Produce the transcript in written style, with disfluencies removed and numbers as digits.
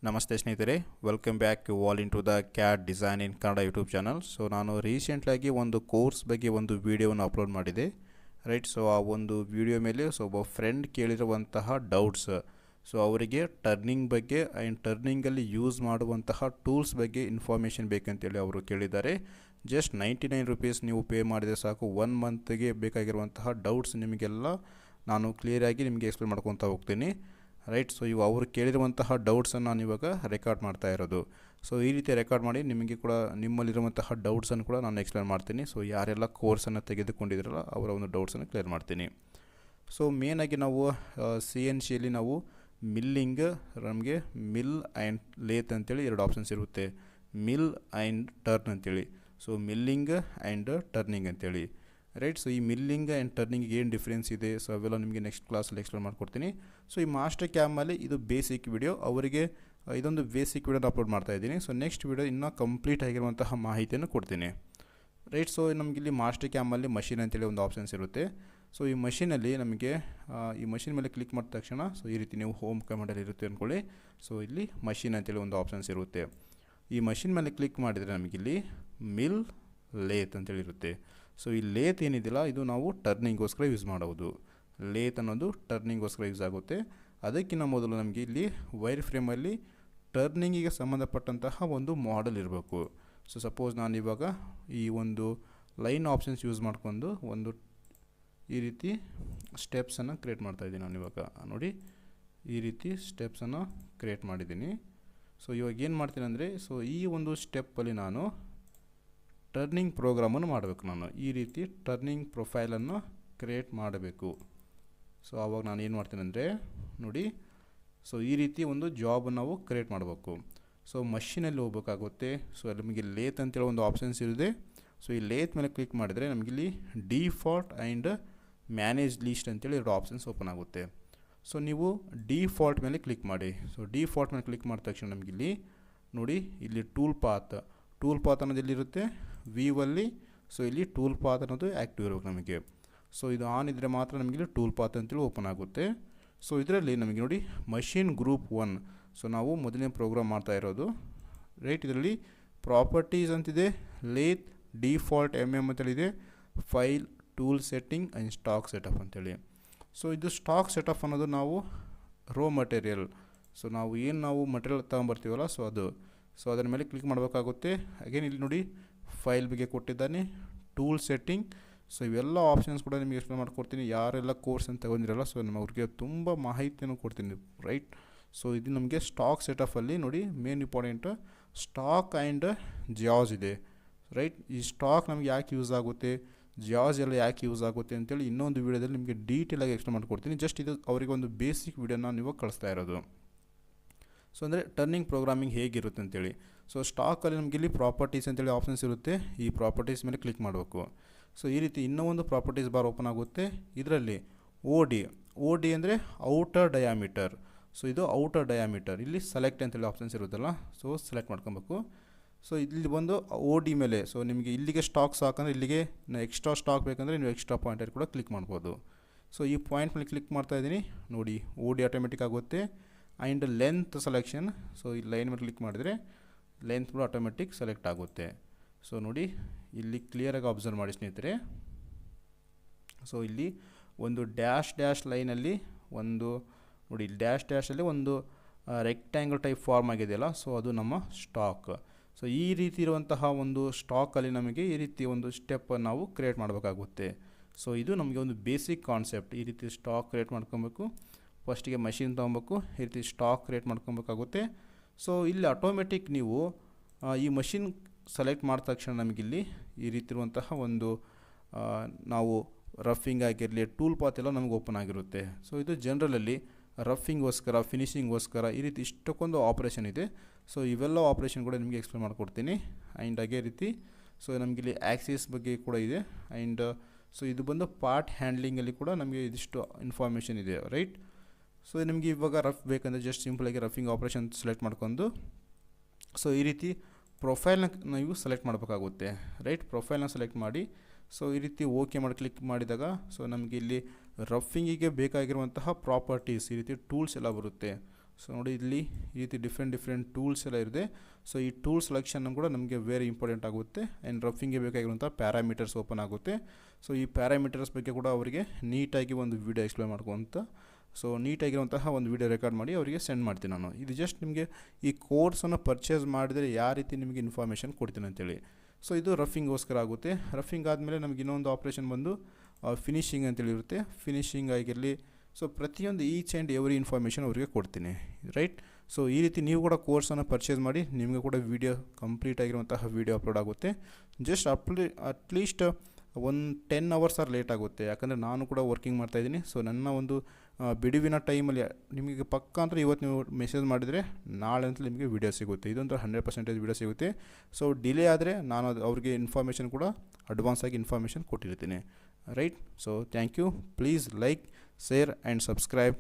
ನಮಸ್ತೆ ಸ್ನೇಹಿತರೆ, welcome back all into the CAD design in Kannada YouTube channel. So ನಾನು ರೀಸೆಂಟ್ಲಾಗಿ ಒಂದು ಕೋರ್ಸ್ ಬಗ್ಗೆ ಒಂದು ವಿಡಿಯೋವನ್ನು ಅಪ್ಲೋಡ್ ಮಾಡಿದೆ, ರೈಟ್. ಸೊ ಆ ಒಂದು ವಿಡಿಯೋ ಮೇಲೆ ಒಬ್ಬ ಫ್ರೆಂಡ್ ಕೇಳಿರುವಂತಹ ಡೌಟ್ಸ್, ಸೊ ಅವರಿಗೆ ಟರ್ನಿಂಗ್ ಬಗ್ಗೆ ಆ್ಯಂಡ್ ಟರ್ನಿಂಗಲ್ಲಿ ಯೂಸ್ ಮಾಡುವಂತಹ ಟೂಲ್ಸ್ ಬಗ್ಗೆ ಇನ್ಫಾರ್ಮೇಷನ್ ಬೇಕಂತೇಳಿ ಅವರು ಕೇಳಿದ್ದಾರೆ. ಜಸ್ಟ್ 99 ರುಪೀಸ್ ನೀವು ಪೇ ಮಾಡಿದರೆ ಸಾಕು, 1 ಮಂತ್ಗೆ ಬೇಕಾಗಿರುವಂತಹ ಡೌಟ್ಸ್ ನಿಮಗೆಲ್ಲ ನಾನು ಕ್ಲಿಯರಾಗಿ ನಿಮಗೆ ಎಕ್ಸ್ಪ್ಲೇನ್ ಮಾಡ್ಕೊತಾ ಹೋಗ್ತೀನಿ, ರೈಟ್. ಸೊ ಇವು ಅವರು ಕೇಳಿರುವಂತಹ ಡೌಟ್ಸನ್ನು ನಾನು ಇವಾಗ ರೆಕಾರ್ಡ್ ಮಾಡ್ತಾ ಇರೋದು. ಸೊ ಈ ರೀತಿ ರೆಕಾರ್ಡ್ ಮಾಡಿ ನಿಮಗೆ ಕೂಡ ನಿಮ್ಮಲ್ಲಿರುವಂತಹ ಡೌಟ್ಸನ್ನು ಕೂಡ ನಾನು ಎಕ್ಸ್ಪ್ಲೇನ್ ಮಾಡ್ತೀನಿ. ಸೊ ಯಾರೆಲ್ಲ ಕೋರ್ಸನ್ನು ತೆಗೆದುಕೊಂಡಿದ್ರಲ್ಲ ಅವರ ಒಂದು ಡೌಟ್ಸನ್ನು ಕ್ಲಿಯರ್ ಮಾಡ್ತೀನಿ. ಸೊ ಮೇನಾಗಿ ನಾವು CNCಯಲ್ಲಿ ನಾವು ಮಿಲ್ಲಿಂಗ್, ನಮಗೆ ಮಿಲ್ ಆ್ಯಂಡ್ ಲೇತ್ ಅಂತೇಳಿ 2 ಆಪ್ಷನ್ಸ್ ಇರುತ್ತೆ, ಮಿಲ್ ಆ್ಯಂಡ್ ಟರ್ನ್ ಅಂತೇಳಿ. ಸೊ ಮಿಲ್ಲಿಂಗ್ ಆ್ಯಂಡ್ ಟರ್ನಿಂಗ್ ಅಂತೇಳಿ, ರೈಟ್. ಸೊ ಈ ಮಿಲ್ಲಿಂಗ್ ಆ್ಯಂಡ್ ಟರ್ನಿಂಗಿಗೆ ಏನು ಡಿಫ್ರೆನ್ಸ್ ಇದೆ, ಸೊ ಅವೆಲ್ಲ ನಿಮಗೆ ನೆಕ್ಸ್ಟ್ ಕ್ಲಾಸಲ್ಲಿ ಎಕ್ಸ್ಪ್ಲೇನ್ ಮಾಡ್ಕೊಡ್ತೀನಿ. ಸೊ ಈ ಮಾಸ್ಟರ್ ಕ್ಯಾಮಲ್ಲಿ ಇದು ಬೇಸಿಕ್ ವಿಡಿಯೋ, ಅವರಿಗೆ ಇದೊಂದು ಬೇಸಿಕ್ ವಿಡಿಯೋನ ಅಪ್ಲೋಡ್ ಮಾಡ್ತಾ ಇದ್ದೀನಿ. ಸೊ ನೆಕ್ಸ್ಟ್ ವಿಡಿಯೋ ಇನ್ನೂ ಕಂಪ್ಲೀಟ್ ಆಗಿರುವಂತಹ ಮಾಹಿತಿಯನ್ನು ಕೊಡ್ತೀನಿ, ರೈಟ್. ಸೊ ನಮಗಿಲ್ಲಿ ಮಾಸ್ಟರ್ ಕ್ಯಾಮಲ್ಲಿ ಮಷಿನ್ ಅಂತೇಳಿ ಒಂದು ಆಪ್ಷನ್ಸ್ ಇರುತ್ತೆ. ಸೊ ಈ ಮಷಿನಲ್ಲಿ ನಮಗೆ ಈ ಮಷಿನ್ ಮೇಲೆ ಕ್ಲಿಕ್ ಮಾಡಿದ ತಕ್ಷಣ ಸೊ ಈ ರೀತಿ ನೀವು ಹೋಮ್ ಕಮಾಂಡಲ್ಲಿ ಇರುತ್ತೆ ಅಂದ್ಕೊಳ್ಳಿ. ಸೊ ಇಲ್ಲಿ ಮಷಿನ್ ಅಂತೇಳಿ ಒಂದು ಆಪ್ಷನ್ಸ್ ಇರುತ್ತೆ. ಈ ಮಷಿನ್ ಮೇಲೆ ಕ್ಲಿಕ್ ಮಾಡಿದರೆ ನಮಗಿಲ್ಲಿ ಮಿಲ್, ಲೇತ್ ಅಂತೇಳಿ ಇರುತ್ತೆ. ಸೊ ಈ ಲೇತ್ ಏನಿದೆಯಲ್ಲ ಇದು ನಾವು ಟರ್ನಿಂಗೋಸ್ಕರ ಯೂಸ್ ಮಾಡೋದು. ಲೇತ್ ಅನ್ನೋದು ಟರ್ನಿಂಗೋಸ್ಕರ ಯೂಸ್ ಆಗುತ್ತೆ. ಅದಕ್ಕಿಂತ ಮೊದಲು ನಮಗೆ ಇಲ್ಲಿ ವೈರ್ ಫ್ರೇಮಲ್ಲಿ ಟರ್ನಿಂಗಿಗೆ ಸಂಬಂಧಪಟ್ಟಂತಹ ಒಂದು ಮಾಡೆಲ್ ಇರಬೇಕು. ಸೊ ಸಪೋಸ್ ನಾನು ಇವಾಗ ಈ ಒಂದು ಲೈನ್ ಆಪ್ಷನ್ಸ್ ಯೂಸ್ ಮಾಡ್ಕೊಂಡು ಒಂದು ಈ ರೀತಿ ಸ್ಟೆಪ್ಸನ್ನು ಕ್ರಿಯೇಟ್ ಮಾಡ್ತಾಯಿದ್ದೀನಿ. ನಾನು ಇವಾಗ ನೋಡಿ ಈ ರೀತಿ ಸ್ಟೆಪ್ಸನ್ನು ಕ್ರಿಯೇಟ್ ಮಾಡಿದ್ದೀನಿ. ಸೊ ಇವಾಗ ಏನು ಮಾಡ್ತೀನಿ ಅಂದರೆ, ಸೊ ಈ ಒಂದು ಸ್ಟೆಪ್ಪಲ್ಲಿ ನಾನು ಟರ್ನಿಂಗ್ ಪ್ರೋಗ್ರಾಮನ್ನು ಮಾಡಬೇಕು. ನಾನು ಈ ರೀತಿ ಟರ್ನಿಂಗ್ ಪ್ರೊಫೈಲನ್ನು ಕ್ರಿಯೇಟ್ ಮಾಡಬೇಕು. ಸೊ ಆವಾಗ ನಾನು ಏನು ಮಾಡ್ತೀನಿ ಅಂದರೆ ನೋಡಿ, ಸೊ ಈ ರೀತಿ ಒಂದು ಜಾಬನ್ನು ನಾವು ಕ್ರಿಯೇಟ್ ಮಾಡಬೇಕು. ಸೊ ಮಷಿನಲ್ಲಿ ಹೋಗ್ಬೇಕಾಗುತ್ತೆ. ಸೊ ನಮಗೆ ಲೇತ್ ಅಂತೇಳಿ ಒಂದು ಆಪ್ಷನ್ಸ್ ಇರುತ್ತೆ. ಸೊ ಈ ಲೇತ್ ಮೇಲೆ ಕ್ಲಿಕ್ ಮಾಡಿದರೆ ನಮಗಿಲ್ಲಿ ಡಿಫಾಲ್ಟ್ ಆ್ಯಂಡ್ ಮ್ಯಾನೇಜ್ ಲೀಸ್ಟ್ ಅಂತೇಳಿ 2 ಆಪ್ಷನ್ಸ್ ಓಪನ್ ಆಗುತ್ತೆ. ಸೊ ನೀವು ಡಿಫಾಲ್ಟ್ ಮೇಲೆ ಕ್ಲಿಕ್ ಮಾಡಿ. ಸೊ ಡಿಫಾಲ್ಟ್ ಮೇಲೆ ಕ್ಲಿಕ್ ಮಾಡಿದ ತಕ್ಷಣ ನಮಗಿಲ್ಲಿ ನೋಡಿ, ಇಲ್ಲಿ ಟೂಲ್ ಪಾತ್ ಅನ್ನೋದು ಎಲ್ಲಿರುತ್ತೆ, ವೀವಲ್ಲಿ. ಸೊ ಇಲ್ಲಿ ಟೂಲ್ ಪಾತ್ ಅನ್ನೋದು ಆ್ಯಕ್ಟಿವ್ ಇರಬೇಕು ನಮಗೆ. ಸೊ ಇದು ಆನ್ ಇದ್ದರೆ ಮಾತ್ರ ನಮಗಿಲ್ಲಿ ಟೂಲ್ ಪಾತ್ ಅಂತೇಳಿ ಓಪನ್ ಆಗುತ್ತೆ. ಸೊ ಇದರಲ್ಲಿ ನಮಗೆ ನೋಡಿ ಮಷಿನ್ ಗ್ರೂಪ್ 1, ಸೊ ನಾವು ಮೊದಲನೇ ಪ್ರೋಗ್ರಾಮ್ ಮಾಡ್ತಾ ಇರೋದು, ರೈಟ್. ಇದರಲ್ಲಿ ಪ್ರಾಪರ್ಟೀಸ್ ಅಂತಿದೆ, ಲೇತ್, ಡಿಫಾಲ್ಟ್ ಅಂತೇಳಿದೆ, file, tool setting and stock setup ಅಂತೇಳಿ. ಸೊ ಇದು ಸ್ಟಾಕ್ ಸೆಟಪ್ ಅನ್ನೋದು ನಾವು ರೋ ಮಟೀರಿಯಲ್, ಸೊ ನಾವು ಮಟೀರಿಯಲ್ ತೊಗೊಂಬರ್ತೀವಲ್ಲ, ಸೊ ಅದರ ಮೇಲೆ ಕ್ಲಿಕ್ ಮಾಡಬೇಕಾಗುತ್ತೆ. ಅಗೇನ್ ಇಲ್ಲಿ ನೋಡಿ ಫೈಲ್ ಬಗ್ಗೆ ಕೊಟ್ಟಿದ್ದಾನೆ, ಟೂಲ್ ಸೆಟ್ಟಿಂಗ್. ಸೊ ಇವೆಲ್ಲ ಆಪ್ಷನ್ಸ್ ಕೂಡ ನಿಮಗೆ ಎಕ್ಸ್ಪ್ಲೇನ್ ಮಾಡ್ಕೊಡ್ತೀನಿ. ಯಾರೆಲ್ಲ ಕೋರ್ಸ್ ಅಂತ ತಗೊಂಡಿರಲ್ಲ, ಸೊ ಅವ್ರಿಗೆ ತುಂಬ ಮಾಹಿತಿಯನ್ನು ಕೊಡ್ತೀನಿ, ರೈಟ್. ಸೊ ಇದು ನಮಗೆ ಸ್ಟಾಕ್ ಸೆಟಪಲ್ಲಿ ನೋಡಿ ಮೇನ್ ಇಂಪಾರ್ಟೆಂಟ್ ಸ್ಟಾಕ್ ಆ್ಯಂಡ್ ಜಾಸ್ ಇದೆ, ರೈಟ್. ಈ ಸ್ಟಾಕ್ ನಮಗೆ ಯಾಕೆ ಯೂಸ್ ಆಗುತ್ತೆ, ಜಾಸ್ ಎಲ್ಲ ಯಾಕೆ ಯೂಸ್ ಆಗುತ್ತೆ ಅಂತೇಳಿ ಇನ್ನೊಂದು ವೀಡಿಯೋದಲ್ಲಿ ನಿಮಗೆ ಡೀಟೇಲಾಗಿ ಎಕ್ಸ್ಪ್ಲೇನ್ ಮಾಡ್ಕೊಡ್ತೀನಿ. ಜಸ್ಟ್ ಇದು ಅವರಿಗೆ ಒಂದು ಬೇಸಿಕ್ ವೀಡಿಯೋನ ನೀವು ಕಳಿಸ್ತಾ ಇರೋದು. ಸೊ ಅಂದರೆ ಟರ್ನಿಂಗ್ ಪ್ರೋಗ್ರಾಮಿಂಗ್ ಹೇಗಿರುತ್ತೆ ಅಂತೇಳಿ. ಸೊ ಸ್ಟಾಕಲ್ಲಿ ನಮಗೆ ಇಲ್ಲಿ ಪ್ರಾಪರ್ಟೀಸ್ ಅಂತೇಳಿ ಆಪ್ಷನ್ಸ್ ಇರುತ್ತೆ. ಈ ಪ್ರಾಪರ್ಟೀಸ್ ಮೇಲೆ ಕ್ಲಿಕ್ ಮಾಡಬೇಕು. ಸೊ ಈ ರೀತಿ ಇನ್ನೂ ಒಂದು ಪ್ರಾಪರ್ಟೀಸ್ ಬಾರ್ ಓಪನ್ ಆಗುತ್ತೆ. ಇದರಲ್ಲಿ ಓ ಡಿ ಅಂದರೆ ಔಟರ್ ಡಯಾಮೀಟರ್. ಸೊ ಇದು ಔಟರ್ ಡಯಾಮೀಟರ್. ಇಲ್ಲಿ ಸೆಲೆಕ್ಟ್ ಅಂತೇಳಿ ಆಪ್ಷನ್ಸ್ ಇರುತ್ತಲ್ಲ, ಸೊ ಸೆಲೆಕ್ಟ್ ಮಾಡ್ಕೊಬೇಕು. ಸೊ ಇಲ್ಲಿ ಬಂದು ಓ ಡಿ ಮೇಲೆ, ಸೊ ನಿಮಗೆ ಇಲ್ಲಿಗೆ ಸ್ಟಾಕ್ ಸಾಕಂದರೆ ಇಲ್ಲಿಗೆ ಎಕ್ಸ್ಟ್ರಾ ಸ್ಟಾಕ್ ಬೇಕಂದರೆ ನೀವು ಎಕ್ಸ್ಟ್ರಾ ಪಾಯಿಂಟರ್ ಕೂಡ ಕ್ಲಿಕ್ ಮಾಡ್ಬೋದು. ಸೊ ಈ ಪಾಯಿಂಟ್ ಮೇಲೆ ಕ್ಲಿಕ್ ಮಾಡ್ತಾ ಇದ್ದೀನಿ ನೋಡಿ, ಓ ಡಿ ಆಟೋಮೆಟಿಕ್ ಆಗುತ್ತೆ. ಆ್ಯಂಡ್ ಲೆಂತ್ ಸೆಲೆಕ್ಷನ್, ಸೊ ಈ ಲೈನ್ ಮೇಲೆ ಕ್ಲಿಕ್ ಮಾಡಿದರೆ ಲೆಂತ್ ಕೂಡ ಆಟೋಮೆಟಿಕ್ ಸೆಲೆಕ್ಟ್ ಆಗುತ್ತೆ. ಸೊ ನೋಡಿ ಇಲ್ಲಿ ಕ್ಲಿಯರಾಗಿ ಅಬ್ಸರ್ವ್ ಮಾಡಿ ಸ್ನೇಹಿತರೆ. ಸೊ ಇಲ್ಲಿ ಒಂದು ಡ್ಯಾಶ್ ಲೈನಲ್ಲಿ ಒಂದು ನೋಡಿ, ಡ್ಯಾಶಲ್ಲಿ ಒಂದು ರೆಕ್ಟ್ಯಾಂಗಲ್ ಟೈಪ್ ಫಾರ್ಮ್ ಆಗಿದೆಯಲ್ಲ, ಸೊ ಅದು ನಮ್ಮ ಸ್ಟಾಕ್. ಸೊ ಈ ರೀತಿ ಇರುವಂತಹ ಒಂದು ಸ್ಟಾಕಲ್ಲಿ ನಮಗೆ ಈ ರೀತಿ ಒಂದು ಸ್ಟೆಪ್ ನಾವು ಕ್ರಿಯೇಟ್ ಮಾಡಬೇಕಾಗುತ್ತೆ. ಸೊ ಇದು ನಮಗೆ ಒಂದು ಬೇಸಿಕ್ ಕಾನ್ಸೆಪ್ಟ್. ಈ ರೀತಿ ಸ್ಟಾಕ್ ಕ್ರಿಯೇಟ್ ಮಾಡ್ಕೊಬೇಕು. ಫಸ್ಟಿಗೆ ಮಷಿನ್ ತೊಗೊಬೇಕು, ಈ ರೀತಿ ಸ್ಟಾಕ್ ಕ್ರಿಯೇಟ್ ಮಾಡ್ಕೊಬೇಕಾಗುತ್ತೆ. ಸೊ ಇಲ್ಲಿ ಆಟೋಮೆಟಿಕ್ ನೀವು ಈ ಮಷಿನ್ ಸೆಲೆಕ್ಟ್ ಮಾಡಿದ ತಕ್ಷಣ ನಮಗಿಲ್ಲಿ ಈ ರೀತಿ ಇರುವಂತಹ ಒಂದು ನಾವು ರಫಿಂಗ್ ಆಗಿರಲಿ, ಟೂಲ್ ಪಾತ್ ಎಲ್ಲ ನಮಗೆ ಓಪನ್ ಆಗಿರುತ್ತೆ. ಸೊ ಇದು ಜನರಲಲ್ಲಿ ರಫಿಂಗೋಸ್ಕರ, ಫಿನಿಷಿಂಗೋಸ್ಕರ ಈ ರೀತಿ ಇಷ್ಟಕ್ಕೊಂದು ಆಪ್ರೇಷನ್ ಇದೆ. ಸೊ ಇವೆಲ್ಲ ಆಪ್ರೇಷನ್ ಕೂಡ ನಿಮಗೆ ಎಕ್ಸ್ಪ್ಲೇನ್ ಮಾಡಿಕೊಡ್ತೀನಿ. ಆ್ಯಂಡ್ ಅದೇ ರೀತಿ ಸೊ ನಮಗಿಲ್ಲಿ ಆ್ಯಕ್ಸಿಸ್ ಬಗ್ಗೆ ಕೂಡ ಇದೆ. ಆ್ಯಂಡ್ ಸೊ ಇದು ಬಂದು ಪಾರ್ಟ್ ಹ್ಯಾಂಡ್ಲಿಂಗಲ್ಲಿ ಕೂಡ ನಮಗೆ ಇದಿಷ್ಟು ಇನ್ಫಾರ್ಮೇಷನ್ ಇದೆ, ರೈಟ್. ಸೊ ನಿಮಗೆ ಇವಾಗ ರಫ್ ಬೇಕಂದರೆ ಜಸ್ಟ್ ಸಿಂಪಲಾಗಿ ರಫಿಂಗ್ ಆಪ್ರೇಷನ್ ಸೆಲೆಕ್ಟ್ ಮಾಡ್ಕೊಂಡು ಸೊ ಈ ರೀತಿ ಪ್ರೊಫೈಲ್ನ ನೀವು ಸೆಲೆಕ್ಟ್ ಮಾಡಬೇಕಾಗುತ್ತೆ, ರೈಟ್. ಪ್ರೊಫೈಲ್ನ ಸೆಲೆಕ್ಟ್ ಮಾಡಿ ಸೊ ಈ ರೀತಿ ಓಕೆ ಮಾಡಿ ಕ್ಲಿಕ್ ಮಾಡಿದಾಗ ಸೊ ನಮಗೆ ಇಲ್ಲಿ ರಫಿಂಗಿಗೆ ಬೇಕಾಗಿರುವಂತಹ ಪ್ರಾಪರ್ಟೀಸ್ ಈ ರೀತಿ ಟೂಲ್ಸ್ ಎಲ್ಲ ಬರುತ್ತೆ. ಸೊ ನೋಡಿ ಇಲ್ಲಿ ಈ ರೀತಿ ಡಿಫ್ರೆಂಟ್ ಟೂಲ್ಸ್ ಎಲ್ಲ ಇದೆ. ಸೊ ಈ ಟೂಲ್ ಸೆಲೆಕ್ಷನ್ ಕೂಡ ನಮಗೆ ವೆರಿ ಇಂಪಾರ್ಟೆಂಟ್ ಆಗುತ್ತೆ. ಆ್ಯಂಡ್ ರಫಿಂಗ್ಗೆ ಬೇಕಾಗಿರುವಂಥ ಪ್ಯಾರಾಮೀಟರ್ಸ್ ಓಪನ್ ಆಗುತ್ತೆ. ಸೊ ಈ ಪ್ಯಾರಾಮೀಟರ್ಸ್ ಬಗ್ಗೆ ಕೂಡ ಅವರಿಗೆ ನೀಟಾಗಿ ಒಂದು ವಿಡಿಯೋ ಎಕ್ಸ್ಪ್ಲೇನ್ ಮಾಡ್ಕೊಂತ, ಸೊ ನೀಟಾಗಿರುವಂತಹ ಒಂದು ವಿಡಿಯೋ ರೆಕಾರ್ಡ್ ಮಾಡಿ ಅವರಿಗೆ ಸೆಂಡ್ ಮಾಡ್ತೀನಿ ನಾನು. ಇದು ಜಸ್ಟ್ ನಿಮಗೆ ಈ ಕೋರ್ಸನ್ನು ಪರ್ಚೇಸ್ ಮಾಡಿದರೆ ಯಾವ ರೀತಿ ನಿಮಗೆ ಇನ್ಫಾರ್ಮೇಷನ್ ಕೊಡ್ತೀನಿ ಅಂತೇಳಿ. ಸೊ ಇದು ರಫಿಂಗೋಸ್ಕರ ಆಗುತ್ತೆ. ರಫಿಂಗ್ ಆದಮೇಲೆ ನಮಗೆ ಇನ್ನೊಂದು ಆಪ್ರೇಷನ್ ಬಂದು ಫಿನಿಶಿಂಗ್ ಅಂತೇಳಿ ಇರುತ್ತೆ. ಫಿನಿಶಿಂಗ್ ಆಗಿರಲಿ, ಸೊ ಪ್ರತಿಯೊಂದು ಈಚ್ ಆ್ಯಂಡ್ ಎವ್ರಿ ಇನ್ಫಾರ್ಮೇಷನ್ ಅವರಿಗೆ ಕೊಡ್ತೀನಿ, ರೈಟ್. ಸೊ ಈ ರೀತಿ ನೀವು ಕೂಡ ಕೋರ್ಸನ್ನು ಪರ್ಚೇಸ್ ಮಾಡಿ ನಿಮಗೆ ಕೂಡ ವಿಡಿಯೋ ಕಂಪ್ಲೀಟ್ ಆಗಿರುವಂತಹ ವಿಡಿಯೋ ಅಪ್ಲೋಡ್ ಆಗುತ್ತೆ. ಜಸ್ಟ್ ಅಟ್ಲೀಸ್ಟ್ ಒಂದು 10 hours ಆರ್ ಲೇಟ್ ಆಗುತ್ತೆ, ಯಾಕಂದರೆ ನಾನು ಕೂಡ ವರ್ಕಿಂಗ್ ಮಾಡ್ತಾಯಿದ್ದೀನಿ. ಸೊ ನನ್ನ ಒಂದು ಬಿಡುವಿನ ಟೈಮಲ್ಲಿ ನಿಮಗೆ ಪಕ್ಕ ಅಂದರೆ ಇವತ್ತು ನೀವು ಮೆಸೇಜ್ ಮಾಡಿದರೆ ನಾಳೆ ಅಂತ ನಿಮಗೆ ವಿಡಿಯೋ ಸಿಗುತ್ತೆ. ಇದೊಂಥರ 100% ವಿಡಿಯೋ ಸಿಗುತ್ತೆ. ಸೊ ಡಿಲೇ ಆದರೆ ನಾನು ಅವ್ರಿಗೆ ಇನ್ಫಾರ್ಮೇಷನ್ ಕೂಡ ಅಡ್ವಾನ್ಸ್ ಆಗಿ ಇನ್ಫಾರ್ಮೇಷನ್ ಕೊಟ್ಟಿರ್ತೀನಿ, right. So thank you. Please like, share and subscribe